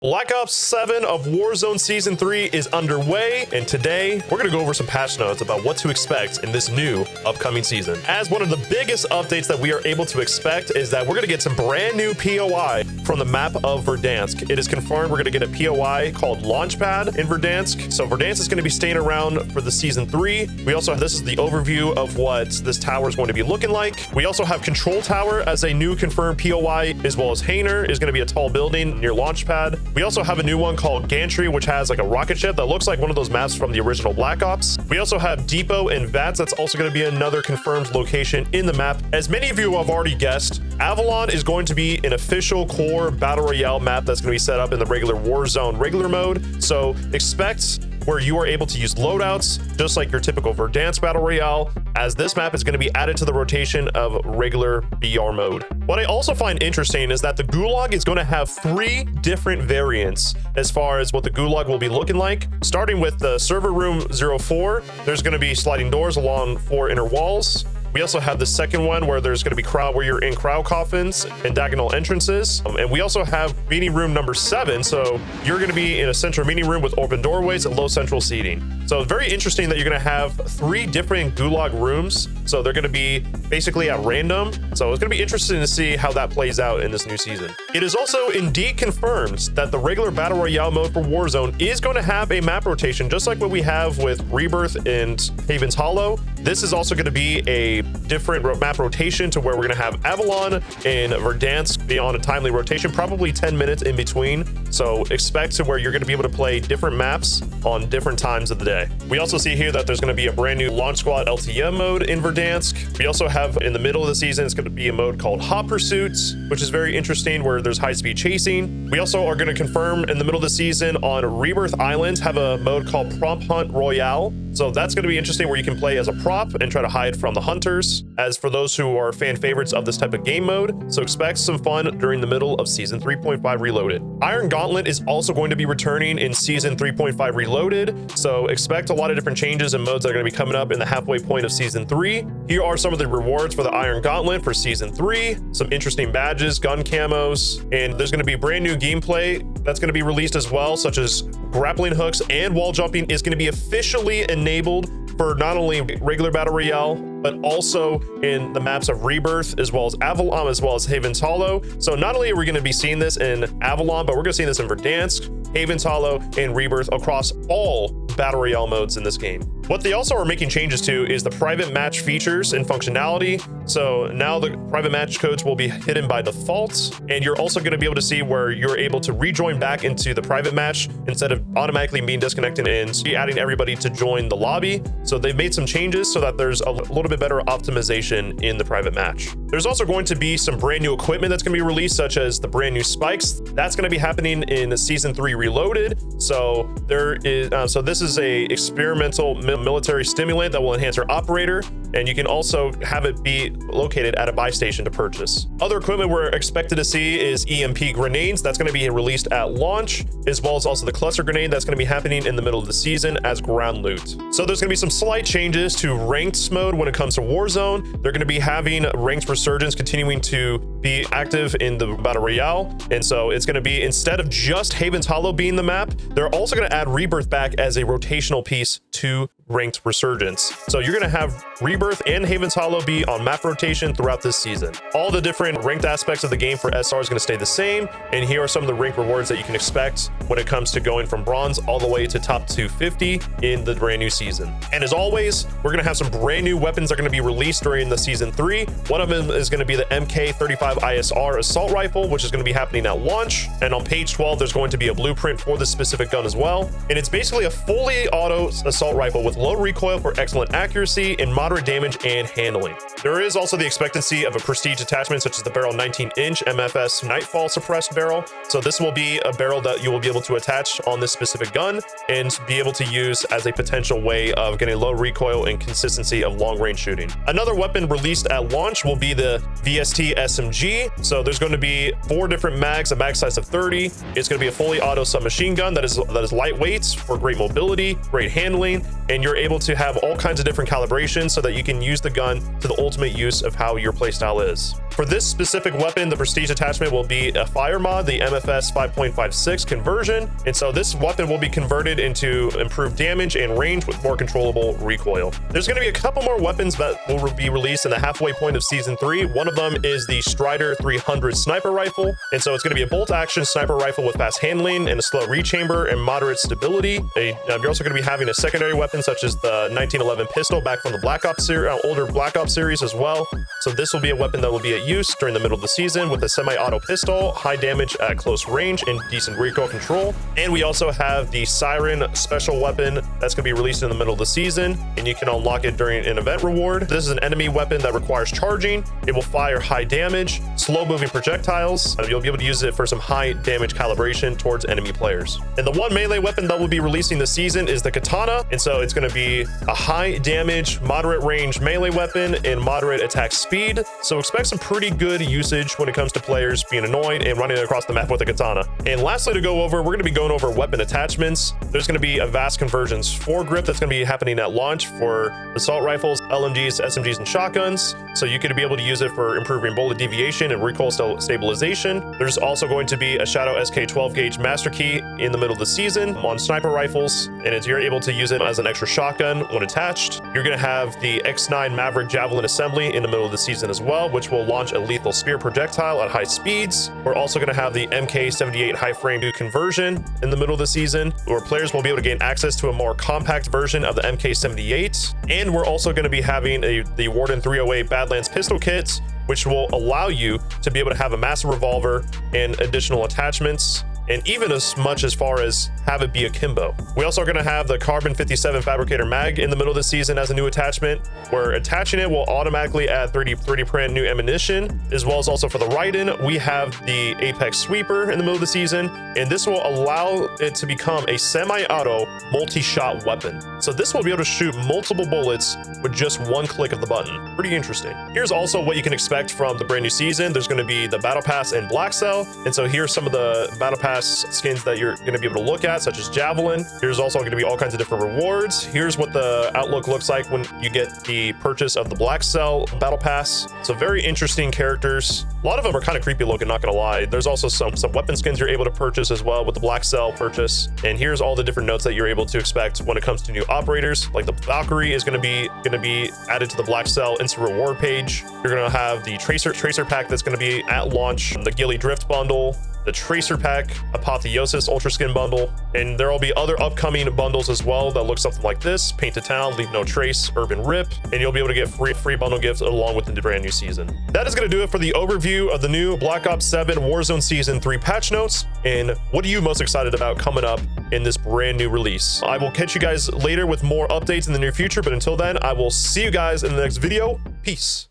Black Ops 7 of Warzone Season 3 is underway, and today we're going to go over some patch notes about what to expect in this new upcoming season. As one of the biggest updates that we are able to expect is that we're going to get some brand new POI from the map of Verdansk. It is confirmed we're going to get a POI called Launchpad in Verdansk. So Verdansk is going to be staying around for the Season 3. We also have, this is the overview of what this tower is going to be looking like. We also have Control Tower as a new confirmed POI, as well as Hainer is going to be a tall building near Launchpad. We also have a new one called Gantry, which has like a rocket ship that looks like one of those maps from the original Black Ops. We also have Depot and Vats. That's also going to be another confirmed location in the map. As many of you have already guessed, Avalon is going to be an official core battle royale map that's going to be set up in the regular Warzone regular mode. So expect where you are able to use loadouts, just like your typical Verdansk Battle Royale, as this map is going to be added to the rotation of regular BR mode. What I also find interesting is that the Gulag is going to have 3 different variants as far as what the Gulag will be looking like. Starting with the server room 04, there's going to be sliding doors along 4 inner walls. We also have the second one where there's going to be crowd, where you're in crowd coffins and diagonal entrances. And we also have meeting room number 7. So you're going to be in a central meeting room with open doorways and low central seating. So very interesting that you're going to have 3 different Gulag rooms. So they're going to be basically at random. So it's going to be interesting to see how that plays out in this new season. It is also indeed confirmed that the regular Battle Royale mode for Warzone is going to have a map rotation, just like what we have with Rebirth and Haven's Hollow. This is also going to be a different map rotation to where we're going to have Avalon and Verdansk be on a timely rotation, probably 10 minutes in between. So expect to where you're going to be able to play different maps on different times of the day. We also see here that there's going to be a brand new Launch Squad LTM mode in Verdansk. We also have in the middle of the season, it's going to be a mode called Hot Pursuits, which is very interesting, where there's high-speed chasing. We also are going to confirm in the middle of the season on Rebirth Island, have a mode called Prompt Hunt Royale. So that's going to be interesting, where you can play as a prop and try to hide from the hunters, as for those who are fan favorites of this type of game mode. So expect some fun during the middle of Season 3.5 Reloaded. Iron Gauntlet is also going to be returning in Season 3.5 Reloaded. So expect a lot of different changes and modes that are going to be coming up in the halfway point of Season 3. Here are some of the rewards for the Iron Gauntlet for Season 3. Some interesting badges, gun camos, and there's going to be brand new gameplay that's going to be released as well, such as grappling hooks and wall jumping is going to be officially enabled for not only regular Battle Royale, but also in the maps of Rebirth, as well as Avalon, as well as Haven's Hollow. So not only are we going to be seeing this in Avalon, but we're going to see this in Verdansk, Haven's Hollow, and Rebirth across all Battle Royale modes in this game. What they also are making changes to is the private match features and functionality. So now the private match codes will be hidden by default, and you're also going to be able to see where you're able to rejoin back into the private match instead of automatically being disconnected and adding everybody to join the lobby. So they've made some changes so that there's a little bit better optimization in the private match. There's also going to be some brand new equipment that's going to be released, such as the brand new spikes. That's going to be happening in Season 3 Reloaded. So there is, so this is a experimental military stimulant that will enhance your operator, and you can also have it be located at a buy station to purchase. Other equipment we're expected to see is EMP grenades. That's going to be released at launch, as well as also the cluster grenade that's going to be happening in the middle of the season as ground loot. So there's going to be some slight changes to ranked mode when it comes to Warzone. They're going to be having ranked resurgence continuing to be active in the Battle Royale. And so it's going to be, instead of just Haven's Hollow being the map, they're also going to add Rebirth back as a rotational piece to ranked resurgence. So you're going to have Rebirth and Haven's Hollow be on map rotation throughout this season. All the different ranked aspects of the game for SR is going to stay the same, and here are some of the rank rewards that you can expect when it comes to going from bronze all the way to top 250 in the brand new season. And as always, we're going to have some brand new weapons that are going to be released during the Season 3. One of them is going to be the MK35 ISR assault rifle, which is going to be happening at launch, and on page 12 there's going to be a blueprint for this specific gun as well. And it's basically a fully auto assault rifle with low recoil for excellent accuracy and moderate damage and handling. There is also the expectancy of a prestige attachment, such as the barrel 19-inch MFS Nightfall suppressed barrel. So this will be a barrel that you will be able to attach on this specific gun and be able to use as a potential way of getting low recoil and consistency of long range shooting. Another weapon released at launch will be the VST SMG. MG. So there's going to be 4 different mags, a mag size of 30. It's going to be a fully auto submachine gun that is lightweight for great mobility, great handling, and you're able to have all kinds of different calibrations so that you can use the gun to the ultimate use of how your playstyle is. For this specific weapon, the prestige attachment will be a fire mod, the MFS 5.56 conversion. And so this weapon will be converted into improved damage and range with more controllable recoil. There's going to be a couple more weapons that will be released in the halfway point of season 3. One of them is the Strider 300 sniper rifle. And so it's going to be a bolt action sniper rifle with fast handling and a slow rechamber and moderate stability. You're also going to be having a secondary weapon such as the 1911 pistol back from the Black Ops older Black Ops series as well. So this will be a weapon that will be at use during the middle of the season with a semi-auto pistol, high damage at close range, and decent recoil control. And we also have the Siren special weapon that's going to be released in the middle of the season, and you can unlock it during an event reward. This is an enemy weapon that requires charging. It will fire high damage, slow-moving projectiles. You'll be able to use it for some high damage calibration towards enemy players. And the one melee weapon that will be releasing this season is the Katana, and so it's going to be a high damage, moderate range melee weapon and moderate attack speed. So expect some pretty good usage when it comes to players being annoyed and running across the map with a katana. And lastly, to go over, we're going to be going over weapon attachments. There's going to be a vast conversions foregrip that's going to be happening at launch for assault rifles, LMGs, SMGs, and shotguns. So you could be able to use it for improving bullet deviation and recoil stabilization. There's also going to be a Shadow SK 12 gauge master key in the middle of the season on sniper rifles, and you're able to use it as an extra shotgun when attached. You're going to have the X9 Maverick Javelin assembly in the middle of the season as well, which will launch a lethal spear projectile at high speeds. We're also going to have the MK78 high frame conversion in the middle of the season, where players will be able to gain access to a more compact version of the MK78. And we're also going to be having the Warden 308 Badlands pistol kit, which will allow you to be able to have a massive revolver and additional attachments, and even as much as far as have it be akimbo. We also are going to have the Carbon 57 Fabricator Mag in the middle of the season as a new attachment, where attaching it will automatically add 3D print new ammunition, as well as also for the Raiden, we have the Apex Sweeper in the middle of the season, and this will allow it to become a semi-auto multi-shot weapon. So this will be able to shoot multiple bullets with just one click of the button. Pretty interesting. Here's also what you can expect from the brand new season. There's going to be the Battle Pass and Black Cell, and so here's some of the Battle Pass skins that you're going to be able to look at, such as Javelin. Here's also going to be all kinds of different rewards. Here's what the outlook looks like when you get the purchase of the Black Cell Battle Pass. So very interesting characters. A lot of them are kind of creepy looking, not gonna lie. There's also some weapon skins you're able to purchase as well with the Black Cell purchase. And here's all the different notes that you're able to expect when it comes to new operators. Like the Valkyrie is gonna be added to the Black Cell instant reward page. You're gonna have the Tracer pack that's gonna be at launch, the Gilly Drift bundle, the Tracer Pack, Apotheosis Ultra Skin Bundle, and there will be other upcoming bundles as well that look something like this: Painted Town, Leave No Trace, Urban Rip, and you'll be able to get free bundle gifts along with the brand new season. That is going to do it for the overview of the new Black Ops 7 Warzone Season 3 patch notes. And what are you most excited about coming up in this brand new release? I will catch you guys later with more updates in the near future, but until then, I will see you guys in the next video. Peace.